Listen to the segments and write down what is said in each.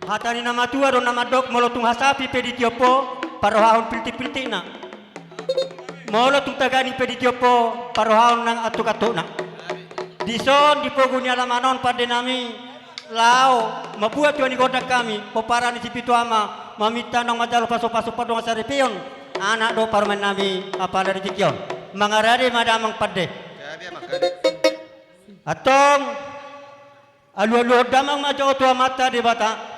Hatani nama tua do nama dok molo tung hasapi pedi tiopo parohaun pilti-pilti na. Molo tung tagani pedi tiopo parohaun nang atuk-atuk na. Dison dipogunya lamanon pada nami lao mabuat tuani godak kami poparani si pituama mamita nang majalo paso-paso padong saripion anak do parman nami apala rejikion mangarade madamang padde. Atong alu-alu damang majo tua mata di bata.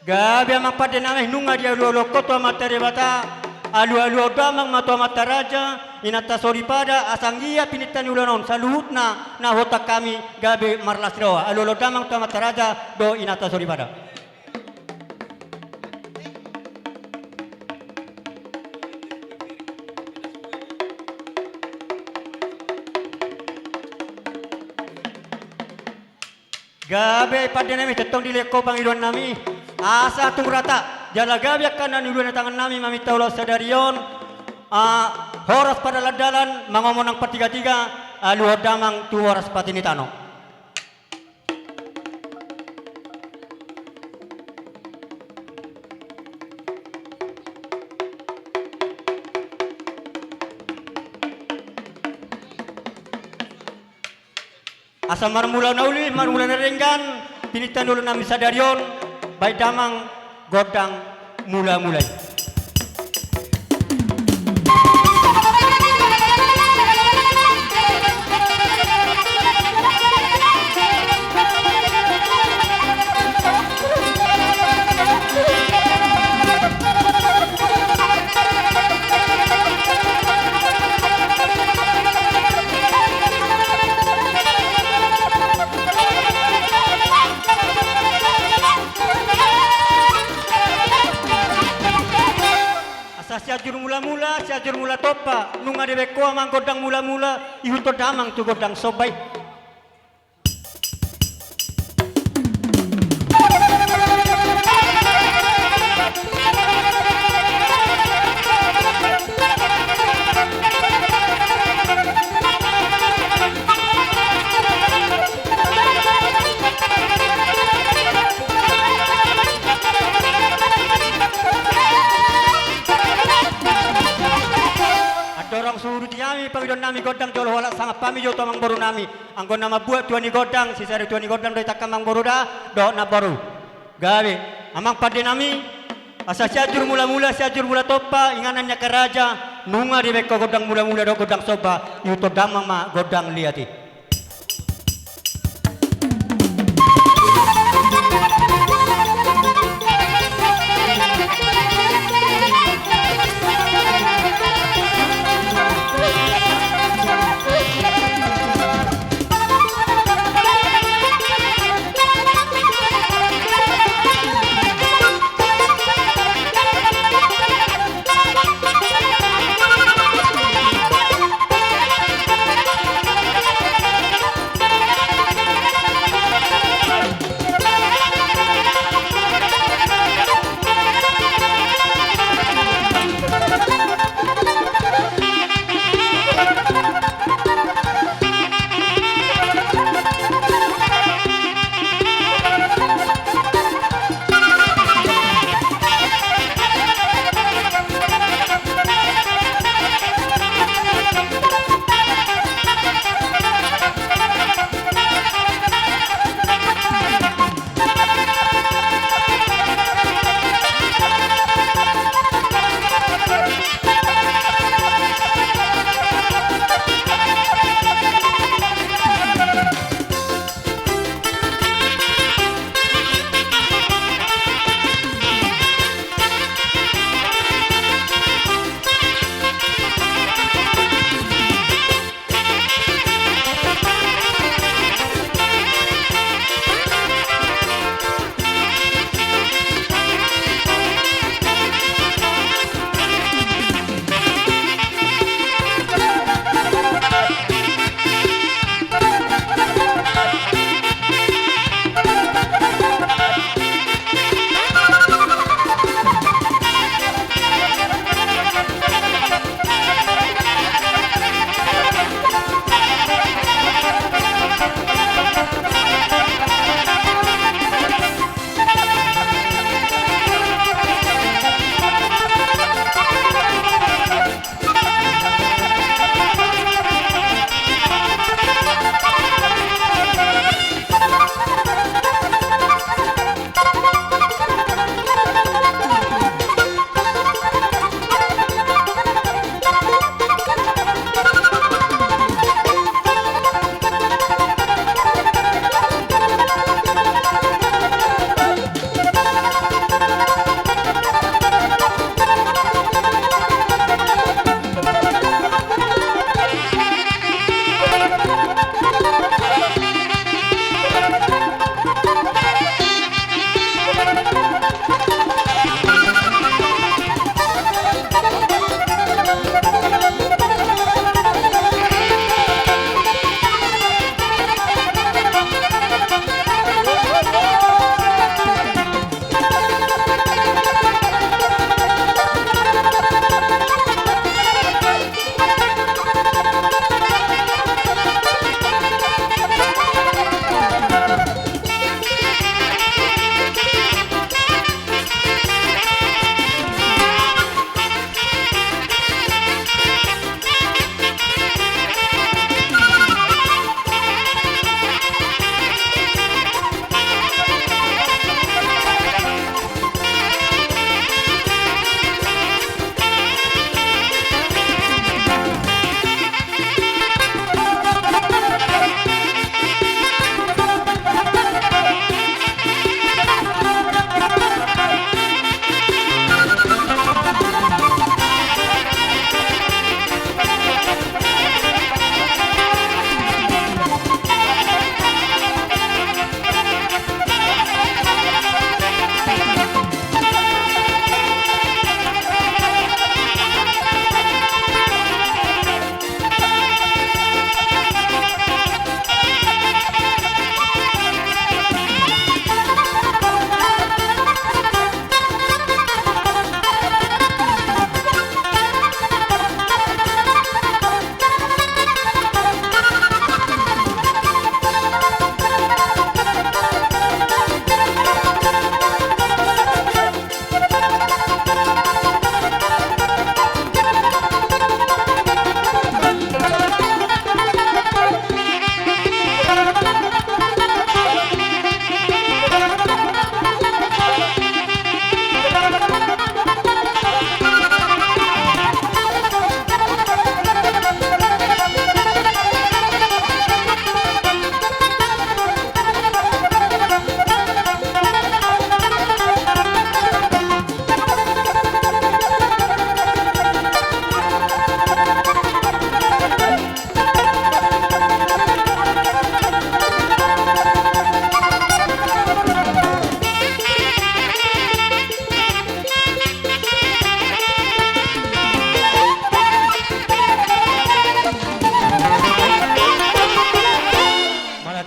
Gabi amang pada nameh nunga dia alu-alu koto mata di bata. Alu-alu damang mato mata raja inata sori pada asanggia pinitan ulanon saluhut na hotak kami gabi marlas roa. Alu-alu damang to mata raja do inata sori pada. Gabi pada nami tetong dileko pangiluan nami asa tung rata jala gabi akan iluan tangan nami mamita ulah sadarion horas pada ladalan mangomonang patiga-tiga alu damang tu horas patinitano. Asa marmula nauli marmula narenggan pinitan dulu nami sadarion baik damang godang mula-mulai. Siajur mula-mula, siajur mula topa, nunga debeko amang godang mula-mula, ihuto damang tu godang sobai. Dorong suruh tiami pangidon nami godang jolo wala sangat pami jo tamang boru nami anggon nama buat tuani godang sisari tuani godang dari takamang boru dah do na boru gawe amang pade nami asa siajur mula-mula siajur mula topa inganannya ke raja nunga di beko godang mula-mula do godang soba yuto damang ma godang liati.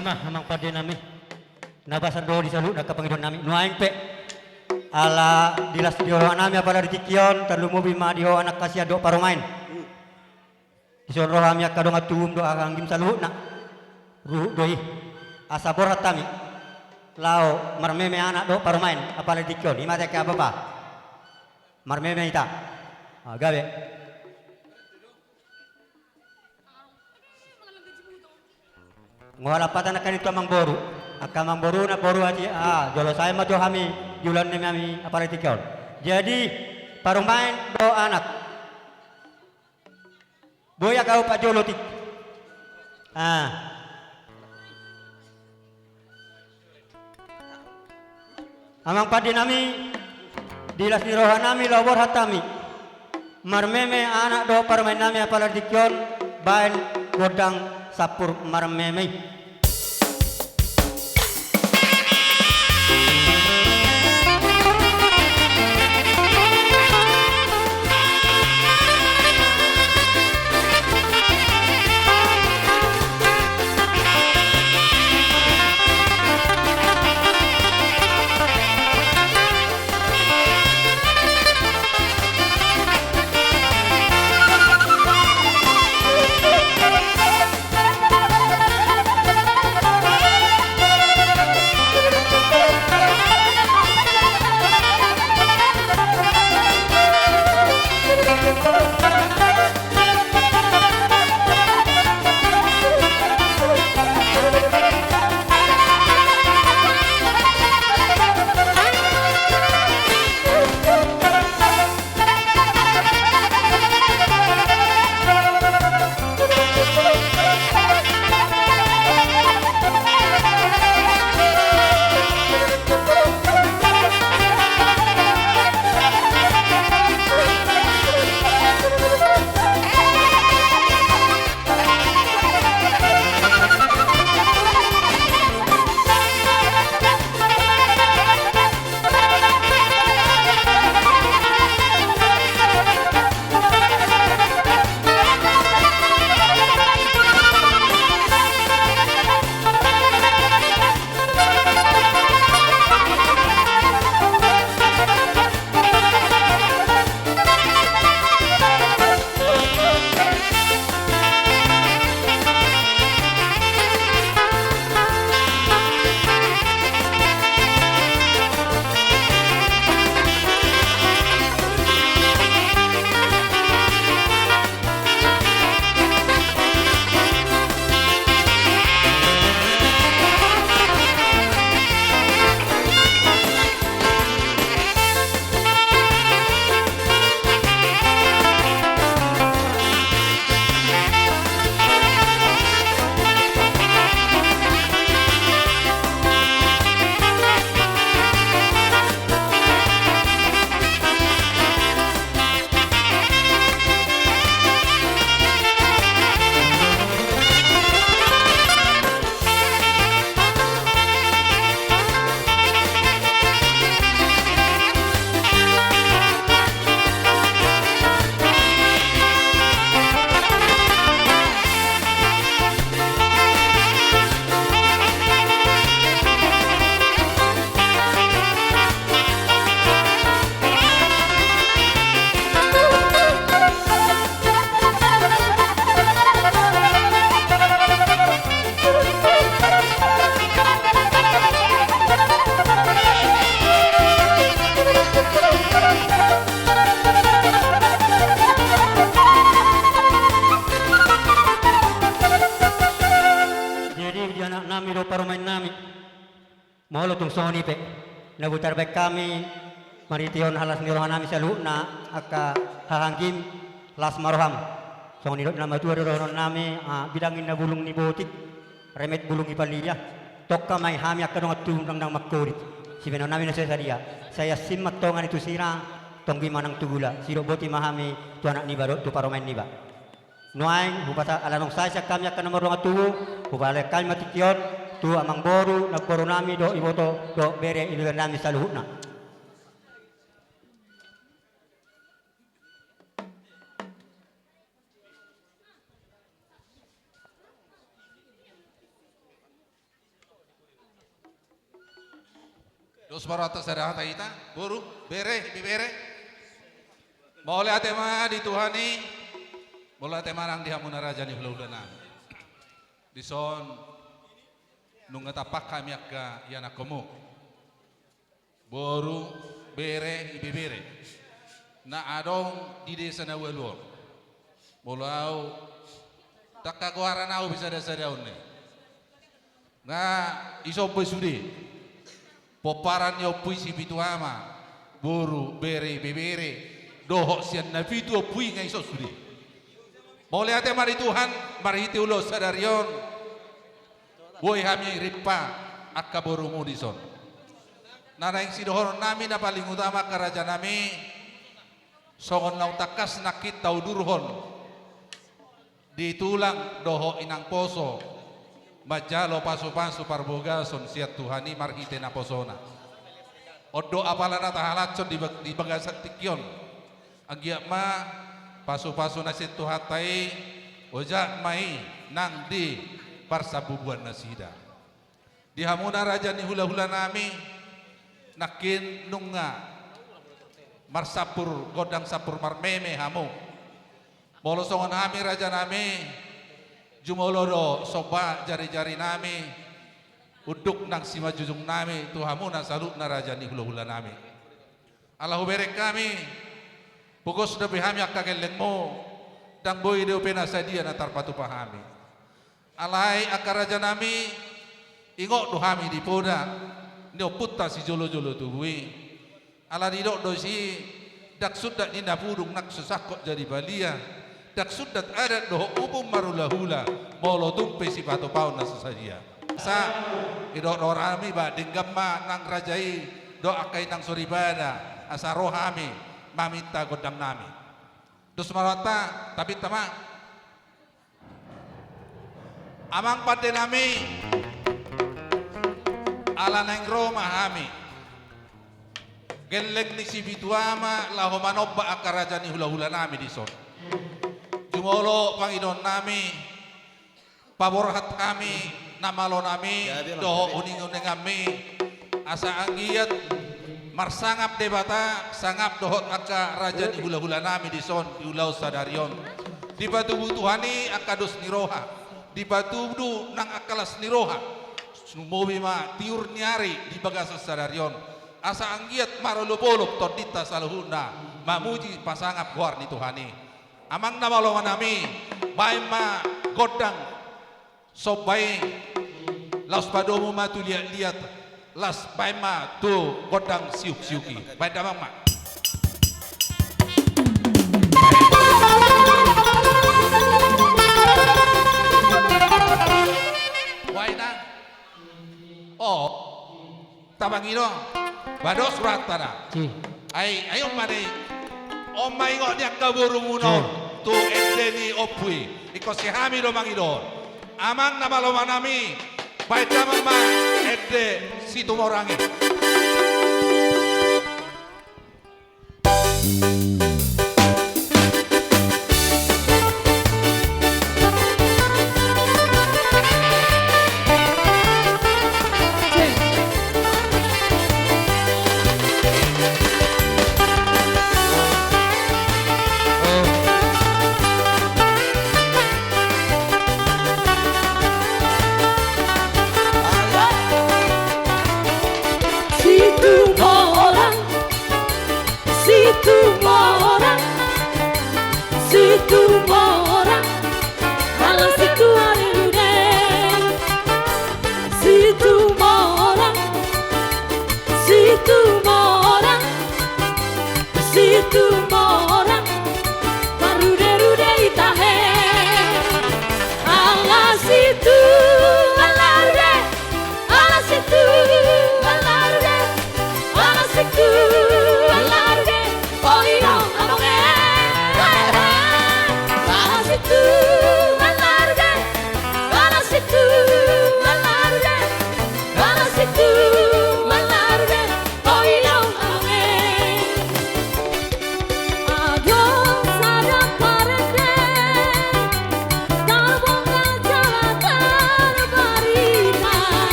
sama amang pade nami. Nabasan do di salu nakapangidon nami. Nuaing pe. Ala dilas dioro nami apala dikikion terlumubi ma dio anak kasih do parumain. Isoro kami kadong atum do akanggim salu na. Ruh doi asa borat kami. Lao marmeme anak do parumain apala dikion imate ka bapa. Marmeme ita. Gawe. Ngoala patan akan itu amang boru. Akamang boru na boru aja. Jolo saya mah jo kami julan ni kami apa tikau. Jadi parumain do anak. Boya kau pak jolo tik. Amang padi nami dilas ni rohan nami lobor hatami. Marmeme anak do parumain nami apa tikau. Bain godang sapur marmeme. Molo tung soni pe nabutar baik kami marition halas ngirohan nami saluna aka hahangkim las maroham soni dot nama tuwa doron nami bidangin na bulung ni botik remet bulung ipaliya tokka may hami akadong at tulong ng makkurit si benon nami na saya simak tongan itu sira tong gimanang tugula siro boti mahami tu anak ni baro tu paromen ni ba nuaing hupata alanong saya kami akan nomor mga tuwo hupala kami matikion tu amang boru nagboru nami do iboto do bere ilugan nami sa luhut na. Dos marata sadang taita, buru, bere, bibere. Boleh atema di Tuhani, boleh atema nang dihamuna raja ni huludana. Di son nunga tapak kami akka yana komo. Boru, bere, bibere. Na adong di desa na weluor. Bolau tak kaguaran au bisa desa daun ni. Nga iso besudi. Poparan yo puisi bitu ama. Boru, bere, bibere. Dohok sian na bitu opui nga iso sudi. Boleh ate mari Tuhan, mari iti ulo sadarion. Boy hami ripa akka borumu dison. Naraing sidohon nami na paling utama karaja nami. Songon nau takas nakit tau durhon. Ditulang doho inang poso. Majalo pasu-pasu parbogason siat Tuhani marhite na posona. Odo apalana tahalatson di bagasan tikyon. Agiak ma pasu-pasu nasit tuhatai ojak mai nang di parsabubuan nasida. Di hamuna raja ni hula-hula nami nakin nunga marsapur godang sapur marmeme hamu. Molosongan hami raja nami jumolodo soba jari-jari nami uduk nang sima jujung nami tu hamuna saluk na raja ni hula-hula nami. Allahu berek kami pukos sudah behami akka gelengmo dang boy deu pena sadia na tarpatu pahami. Alai akka raja nami ingok duhami di poda neo putta si jolo-jolo tuhui. Ala didok dosi dak sudat ni napudung nak susakot jadi balia dak sudat adat doh umum marulahula molo tumpe si pato paun na sasadia sa idok dorami ba dinggamma nang rajai do akai nang suribada asa rohami maminta godang nami dus marata tapi tama amang pade nami ala nang Roma hami geleng ni si bituama laho manobba akaraja ni hula-hula nami di son. Jumolo pangidon nami, paborhat kami, namalo nami, doho uning-uning kami, asa anggiat marsangap debata, sangap dohot akka raja ni hula-hula nami di son, di ulau sadarion. Di batu butuhani akados niroha, di batu budu nang akalas niroha, sumobi ma tiur nyari di bagasa sadarion. Asa anggiat marolopolop todita saluhuna mamuji pasangap guar ni Tuhani amang namalongan nami bae ma godang sobai las padomu ma tu lihat las bae ma tu godang siuk-siuki bae damang ma waina oh tabangino bados ratana. Ayo mari. Omai ngok dia kaburu muno. Tu endeni opui. Iko si hami do mangido. Amang nama loma nami. Baik mama ende situ morangi.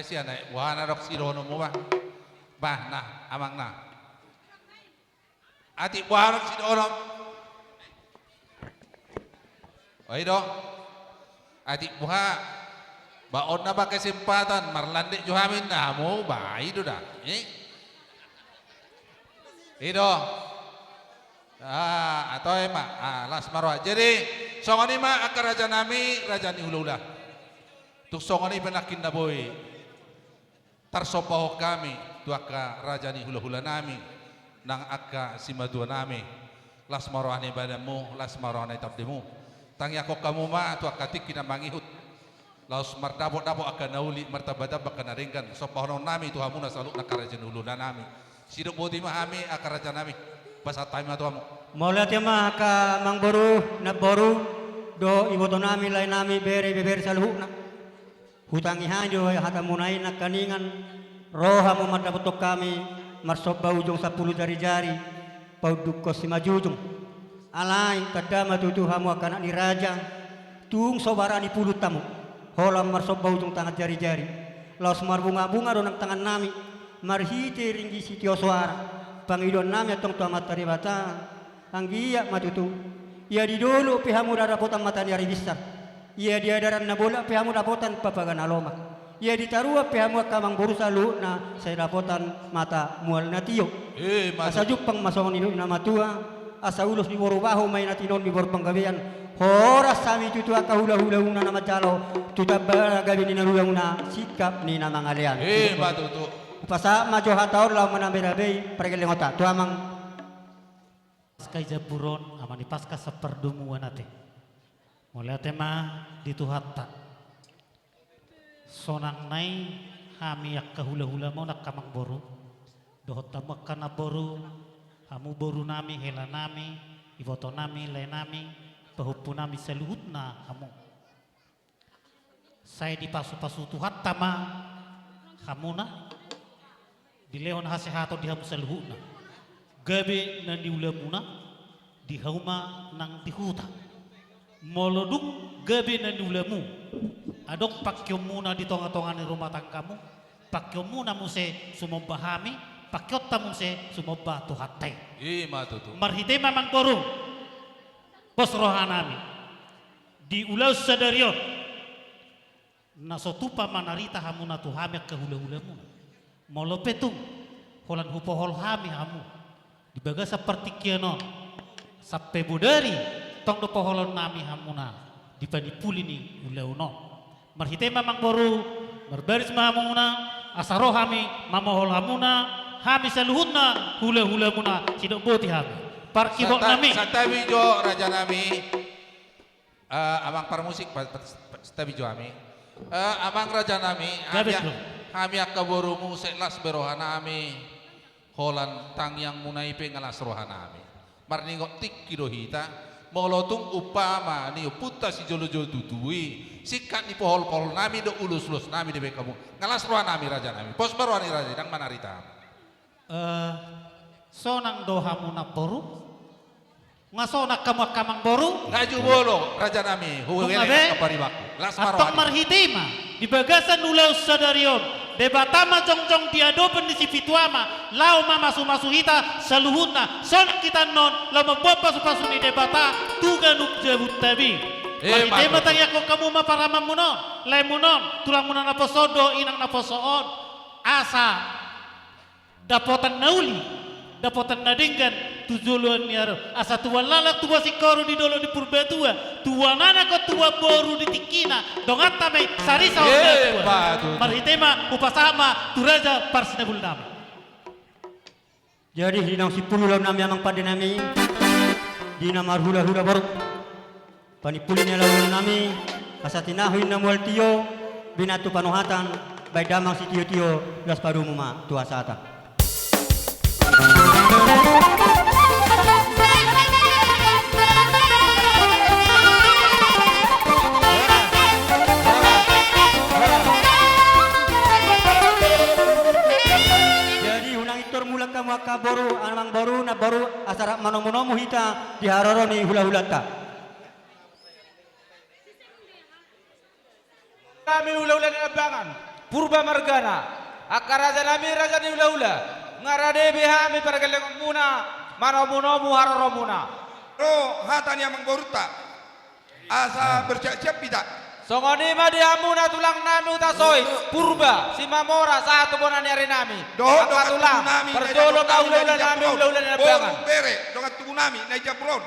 siya na wahana rok sirono mo ba? Bah na, amang na. Ati wahana rok sirono. Oy do. Ati buha. Baon na ba kesempatan marlandi juhamin na mo ba itu dah. Itu. Atau emak las marwa. Jadi songoni ma akar raja nami raja ni hula-hula. Tuk songoni penakin na boy. Tarsopaho kami tu aka raja ni hula-hula nami nang aka simadua nami. Las marwa ni badamu, las marwa ni tabdemu. Tang yako kamu ma tu aka tik na mangihut. Laos mardabo-dabo akan nauli martabadab akan naringkan. Sopahono nami tu hamuna saluk na karaja ni hula nami. Siduk bodi mahami akar raja nami. Basa time ato amo. Maulat ya mah ka mang boru na boru do iboto nami lain nami bere saluhuk na. Hutangi hanjo hata munai na kaningan roha mo madabutok kami marsoba ujung 10 jari-jari pauduk ko si majujung. Alai kadama tutuhamu akan ni raja tung sobara ni pulut tamu. Holam marsoba ujung tangan jari-jari. Laos marbunga-bunga do nang tangan nami marhiti ringgi sitio suara. Pangidon nami atong tua matari bata anggia matutu ia di dulu pihamu darapotan mata ni besar ia di adaran na bola pihamu dapotan papagan aloma ia ditarua pihamu kamang borusa lu na saya dapotan mata mual natio asa jupang masongon inu na matua asa ulus di borubaho may natinon di borpanggabian horas sami tutu aka hula-hula una na majalo tutabara gabi ni narula sikap ni na mangalian Matutu Pasa majo hataor lau manamberabe pergelengota tu amang pasca jaburon amani pasca seperdumu wanate mulai tema dituhatta sonang nai hami yak kahula-hula mo nak kamang boru dohot tamak kana boru hamu boru nami hela nami iboto nami le nami pahupu nami seluhutna hamu saya dipasu-pasu tuhatta ma hamuna di leon hasehato di hamu seluhutna gabe nan di ulamuna di hauma nang di huta moloduk gabe nan di ulamu adok pakyomuna di tonga-tonga ni rumah tangkamu pakyomuna muse sumobahami pakyot tamu se sumobah tuhatai Matutu marhite mamang boru bos rohanami di ulau sadarion nasotupa manarita hamuna tuhamek ke hula-hulamu molo petung holan hupohol hami hamu dibaga seperti kianon sampai budari tong do poholon nami hamuna dipanipuli ni ulauno marhite mamang boru marbaris mahamuna asaro hami mamohol hamuna hami saluhutna hula-hula muna sidok boti hami parkibok nami satabi jo raja nami amang parmusik satabi jo ami amang raja nami Kami akaborumu sekelas berohanami holan tang yang munaipe ngalas rohanami marningok tik kidohita molotung upama ni puta si jolo-jolo tutui sikat ni pohol-pohol nami do ulus-ulus nami de kamu ngalas rohanami raja nami pos baroani raja dang manarita sonang dohamu na boru ngasona kamu kamang boru ngaju bolo raja nami huwele kaparibaku las atok maroani marhitima di bagasan ulau sadarion debatama jong-jong diadopen di sipituama lau mama sumasuhita saluhutna son kita non lau membawa pasu-pasu ni debata tuga nuk jabut tabi marhitema tang yako kamu maparama munon lemunon tulang munon naposodo inang naposoon asa dapotan nauli dapotan nadinggan tujuluan niaro asa tua lalak tua sikoro di dolo di purba tua nana ko tua boru di tikina dongata me sarisa tua marhitema upasama turaja parsina bulnam jadi hinang si pululam nami amang pada nami dina marhula-hula baru panipulin lawan nami asatinahuin namual tio binatu panuhatan baik damang si tio-tio las padumu ma tua sata maka boru anang boru na boru asara manomonomu hita diharoroni hula-hulata kami hula-hula di abangan purba margana akaraja nami raja ni ula-ula ngarade beha mi paragaleng muna manomu haroromuna Ro hatan yang mengboruta asa bersiap-siap tidak songoni ma diamuna tulang nami utasoi purba si mamora satu bonan hari nami apa tulang perjolo ka ula-ula nami ula-ula na bangan bere dongat tubuh nami naik japron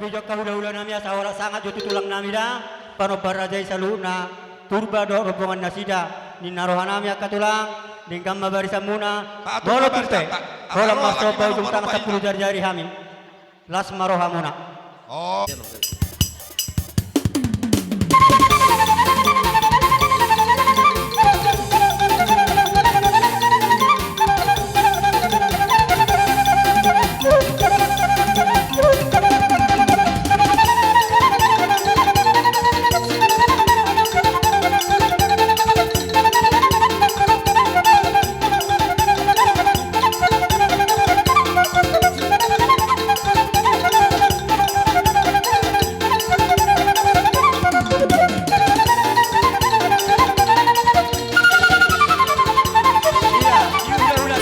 jok kahula-hula nami asa wala sangat jo tutulang nami da pano barajai saluna turba do rombongan nasida ni narohan nami akatulang dingkam mabarisa muna Pak, bolo Pak, turte Pak. bola Aroha, maso gimana, bau jumtang Pak, 10 jari-jari hami las maroha muna Oh. iya hula-hula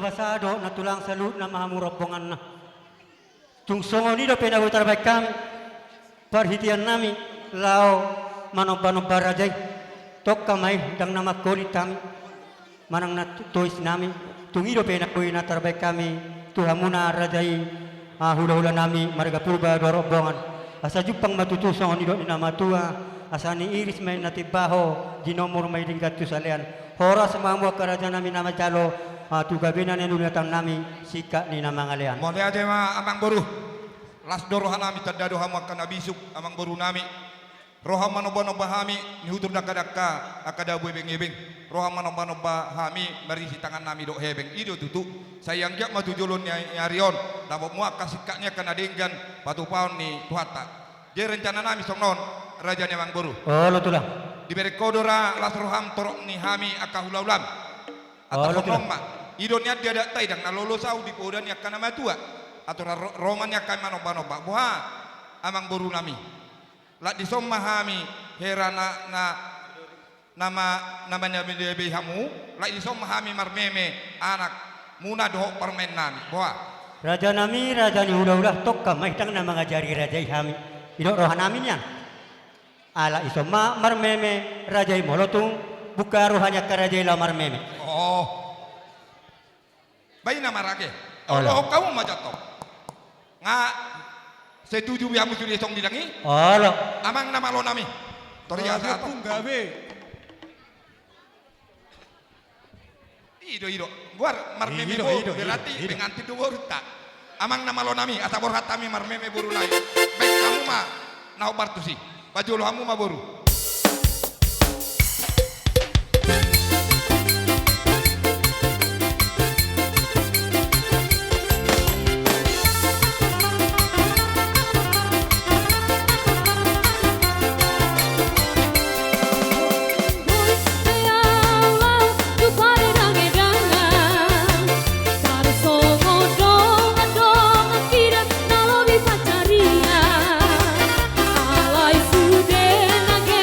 pasado na tulang salut na mahamurobongan na. Tung songo ni do penabutar baik kami. Perhitian nami lao manoba-noba rajay. Tok kamay dang nama kulit kami. Manang na tuis nami. Tung ido penabuhi na terbaik kami. Tuhamuna rajay. Hula-hula nami marga purba dorobongan. Asa jupang matutusong ni do ni nama tua. Asa ni iris may natibaho. Ginomor may dinggat tu salian. Hora semua kerajaan nami nama jalo. Tugabinan yang dunatang nami sika ni nama ngalian. Mo aja ma amang boru. Las dorohan nami tadado hama kana bisuk amang boru nami. Roham manoba-noba hami ni hutur dakadaka akada bebeng-ebeng. Roham manoba-noba hami marisi tangan nami dok hebeng. Ido tutu sayang jak matujulun nyarion. Nabo muak kasikaknya kana denggan patu paon ni tuhata. Jadi rencana nami songnon rajanya amang boru. Oh lo tulah. Diberi kodora las roham torok ni hami akahulaulam. Atau romma. Idonya dia ada taidang na lolo sau di podan ya kana matua atau roman ya kan manoba-noba buha amang boru nami la di somma hami herana namanya bebe hamu la di somma hami marmeme anak muna doh permen nami buha Raja nami raja ni udah tok kamay tang na mangajari raja hami idok rohan nami niyan ala isoma marmeme raja molotung buka rohanya ka raja la marmeme. oh bayi nama rage Allah. Allah kamu majato nga setuju biar musuh song didangi Olo. amang nama lo nami toriya sa ato ido buar marmeme bo berarti dengan tidu borta amang nama lo nami asa borhat kami marmeme boru lai baik kamu mah nau bartusi baju lo kamu mah boru Alai sude nage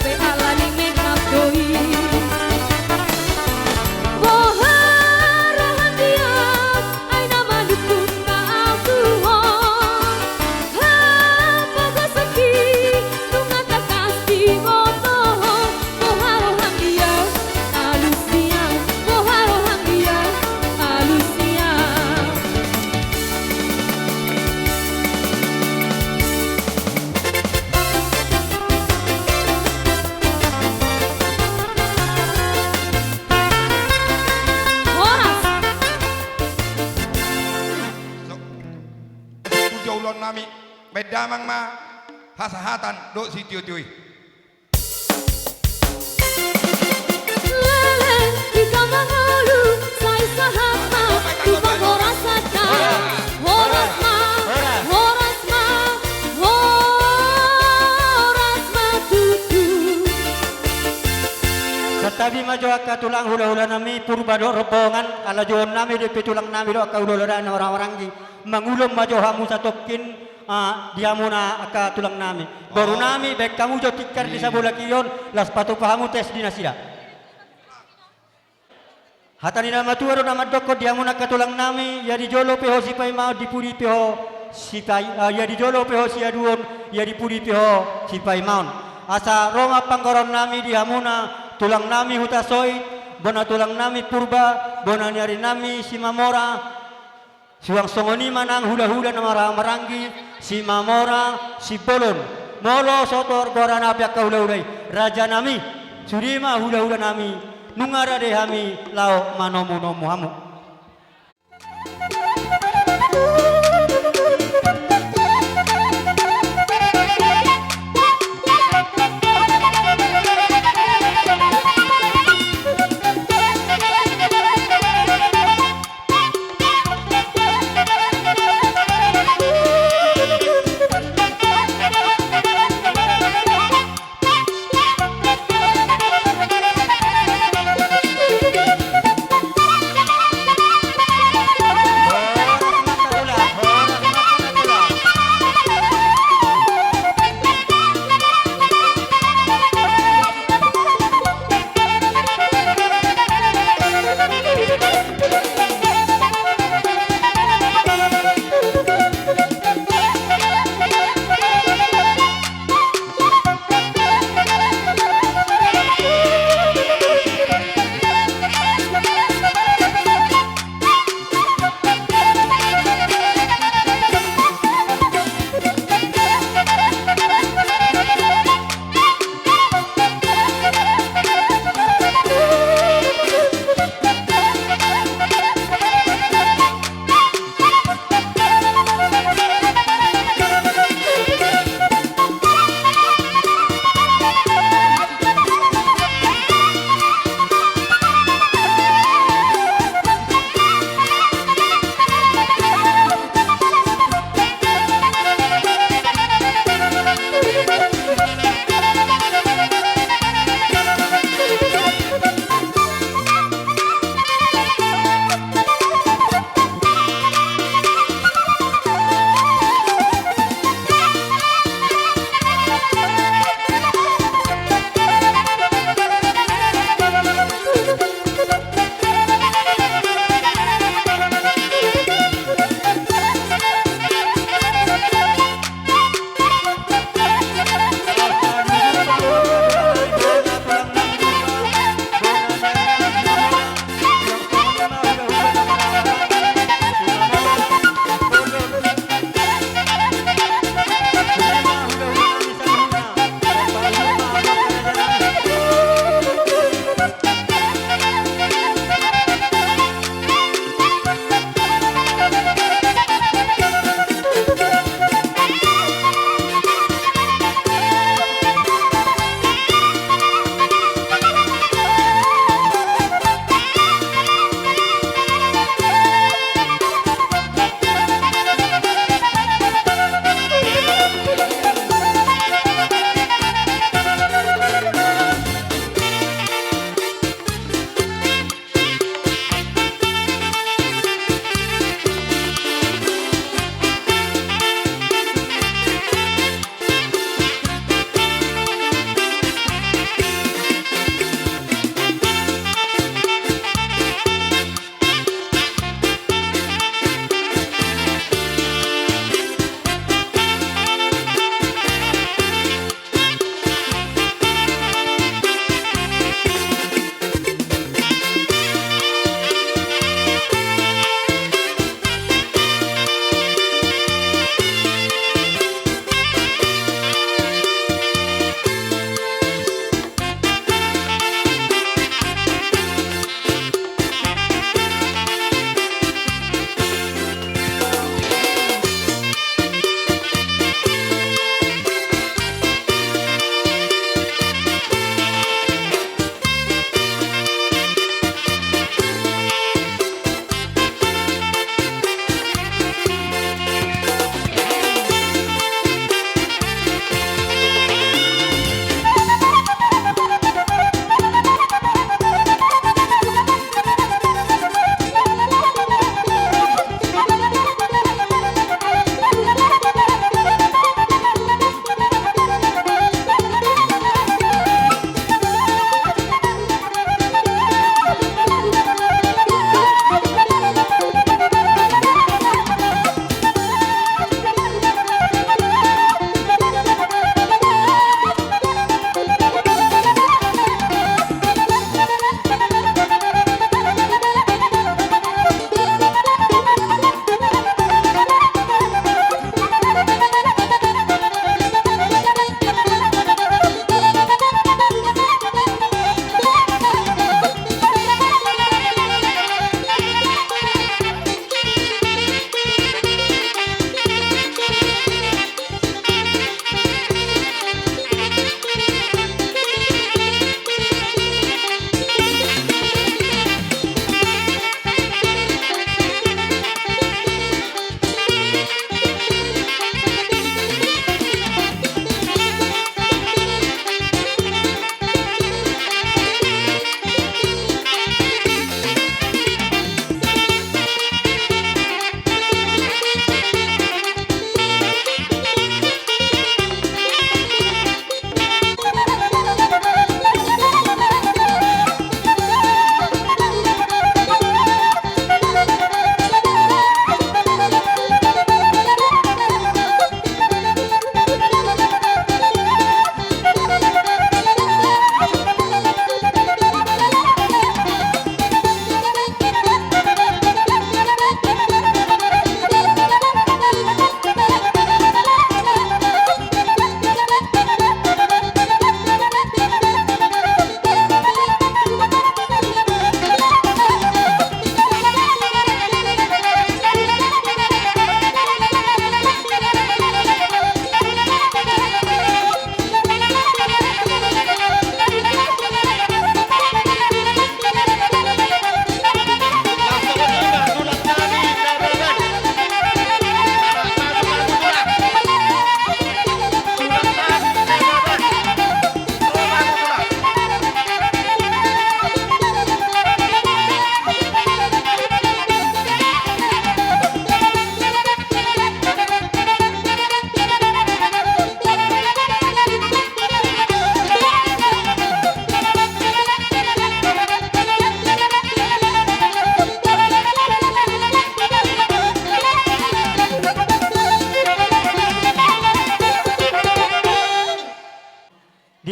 pe ala ni makeup doi Boharahan dia ay nama dukun ka asuhon Hamba sakit nunga kakasti motohon Boharahan dia alusia Boharahan dia alusia Horas Tujuh ulon nami bedamang ma hasahatan do si tiuy. Lele, ikaw mangalu sa isahan ma Ibang oras at ka Horas ma, horas ma Horas matutu Satabi majo akka tulang hula-hula nami purba do rombongan ala joon nami di pitulang nami do akka hula-hula na orang-orang di mangulom majo hamu satokin diamuna akka tulang nami baru nami baik kamu jo tikar di sabola kiyon las patu pahamu tes dinasida hatani nama tuaro nama doko diamuna akka tulang nami ya di jolo peho sipai mau dipuri peho sipai ya di jolo peho si aduon ya dipuri peho sipai maun asa roma panggoron nami diamuna tulang nami hutasoi bona tulang nami purba bona nyari nami si mamora siwang songoni manang hula-hula na maranggi si mamora si bolon molo sotor gora napiak ka hula-hulai raja nami surima hula-hula nami nungara de hami lao manomu-nomu hamu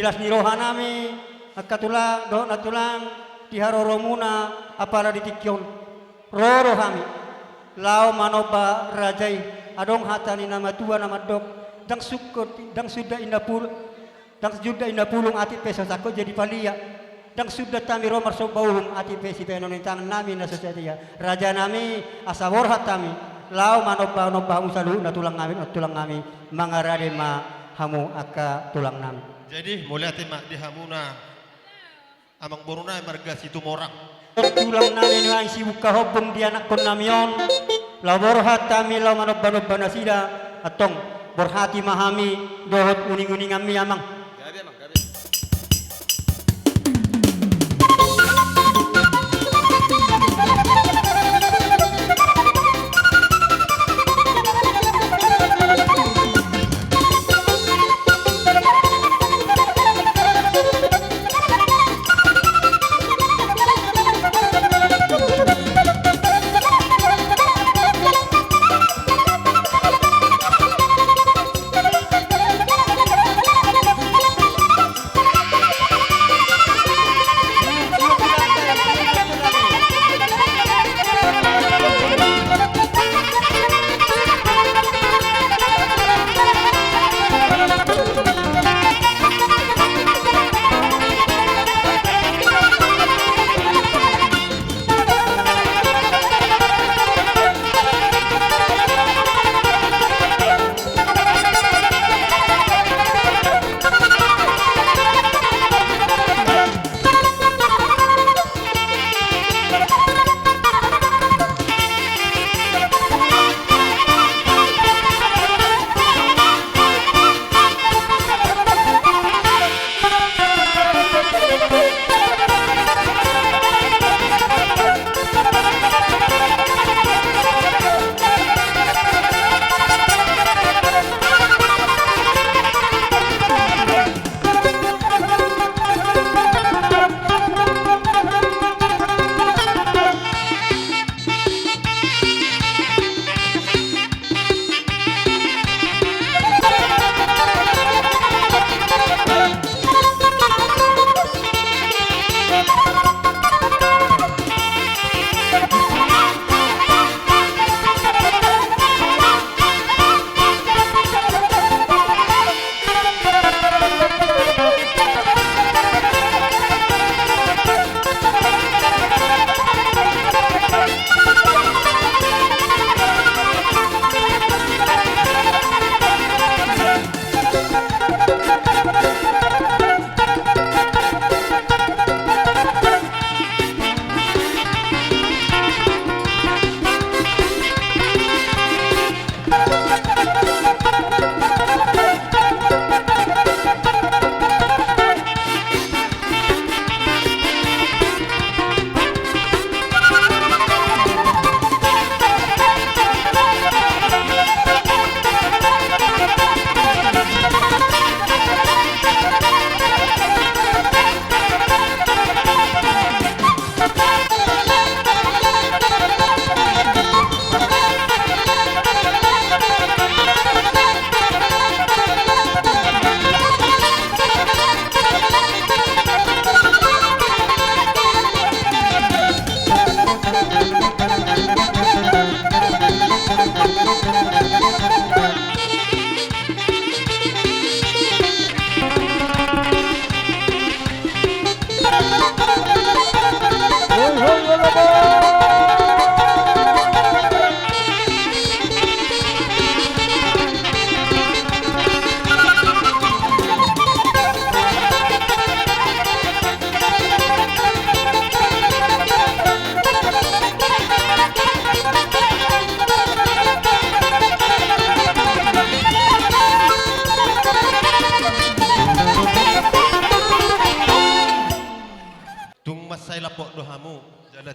jelas ni rohanami akatulang doh natulang diharoromuna apala ditikyon roro hami lao manoba rajai adong hatani nama tua nama dok dang sukut dang sudah indah pulung ati peso sako jadi palia dang sudah tami romar so bauhum ati pesi penonin tangan nami na setia raja nami asa worhat tami lao manoba musalu na tulang nami mangarade ma hamu aka tulang nami. Jadi mulai tema di hamuna amang boruna marga situ morak. Tulang nami ni ang sibuka hobong di anak kon namion lao borhat tami lao manoba nasida atong borhati mahami dohot uning-uning ami amang.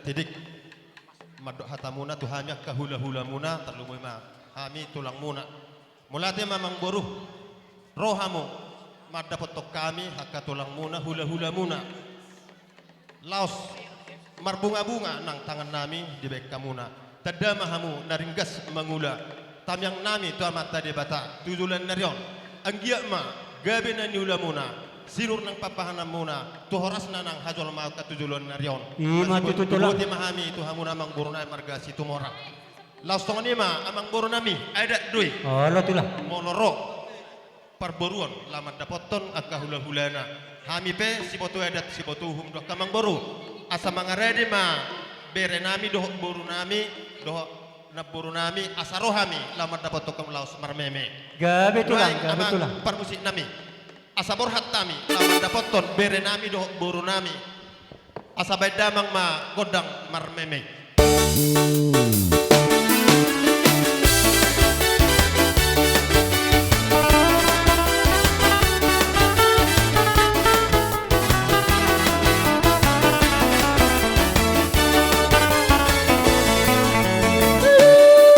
tidik madok hatamuna tuhamyak kahula-hula muna terlalu ma hami tulang muna mulate mamang boruh rohamu madda potok kami hakka tulang muna hula-hula muna laos marbunga-bunga nang tangan nami di bek kamuna tadamahamu naringgas mangula tamyang nami tu amata de bata tujulan naryon anggia ma gabe na niulamuna silur ng papahanam muna, tuhoras na ng hajol mga katujulon na riyon. Ima tututulak. Buti mahami ito hamuna mang buru na marga si tumora. Laustong nima amang buru nami, ada duy, Olo tulah. monoro, parboruan, lamat dapoton at kahula-hulana. Hami pe, si botu edat, si botu humdok kamang boru. Asa mga ready ma, bere nami, doho buru nami, doho na buru nami, asaro hami, lamat dapoton kam laos marmeme. Gabi tulah, Duay, gabi amang tulah. parmusik nami, asabor hatami, lamat dapoton, bere nami, doho buru nami. Asabay damang ma, godang marmeme.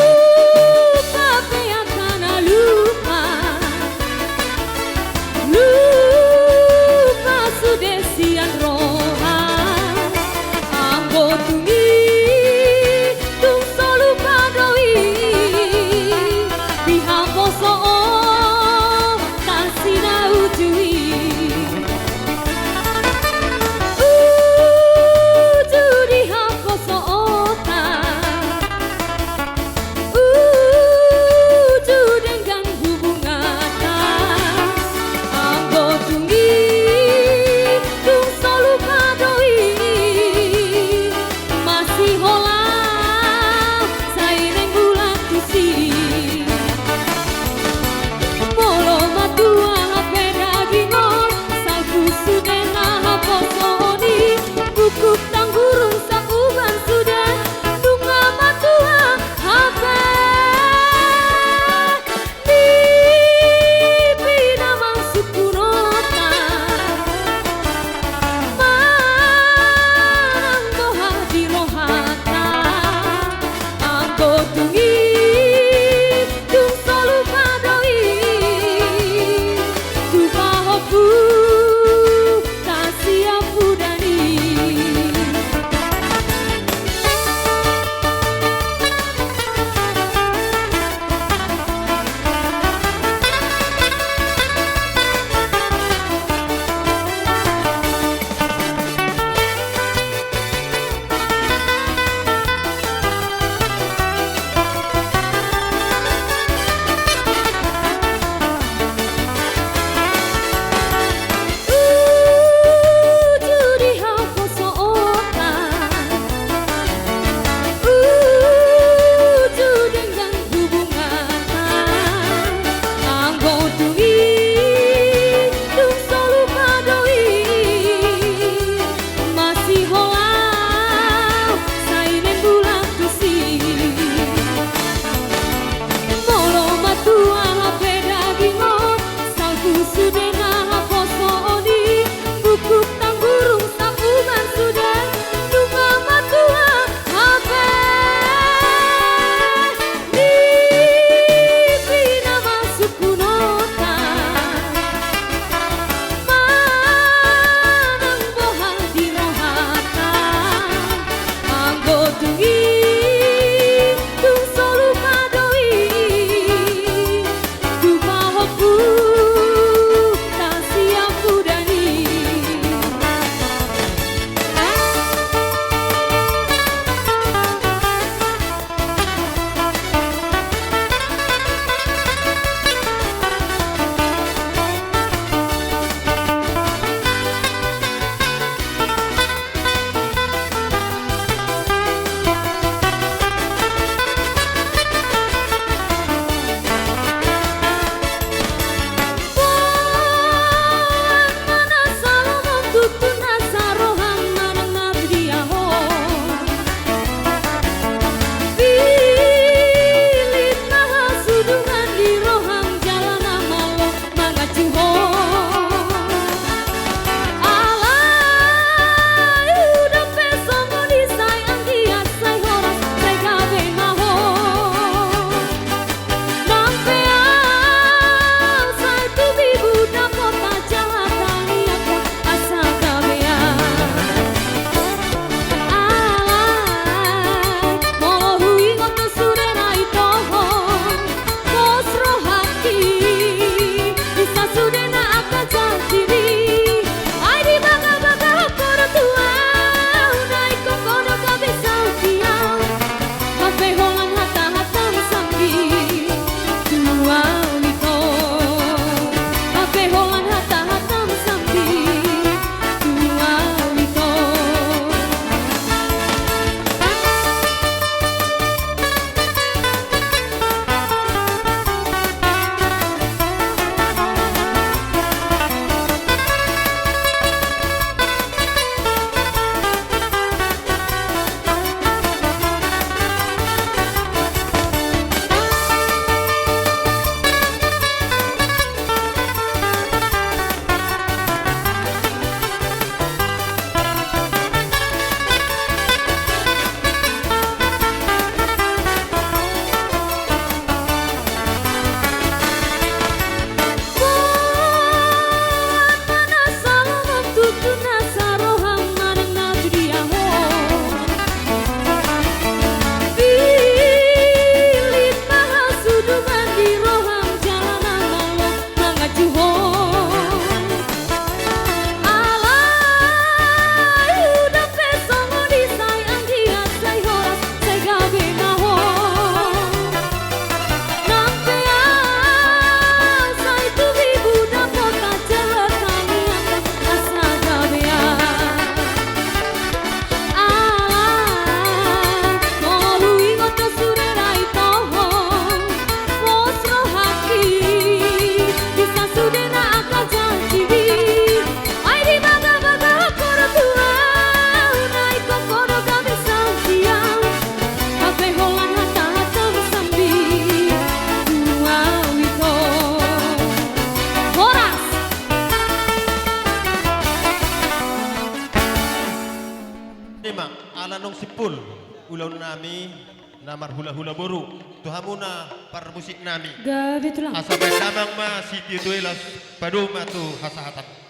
Lupa peatana lupa, lupa sudesian roha, anggo tungi tung kumpul ulau nami namar hula-hula boru tuhamuna par musik nami Gabi tulang. asa damang ma siti duelas paduma tu hasahatan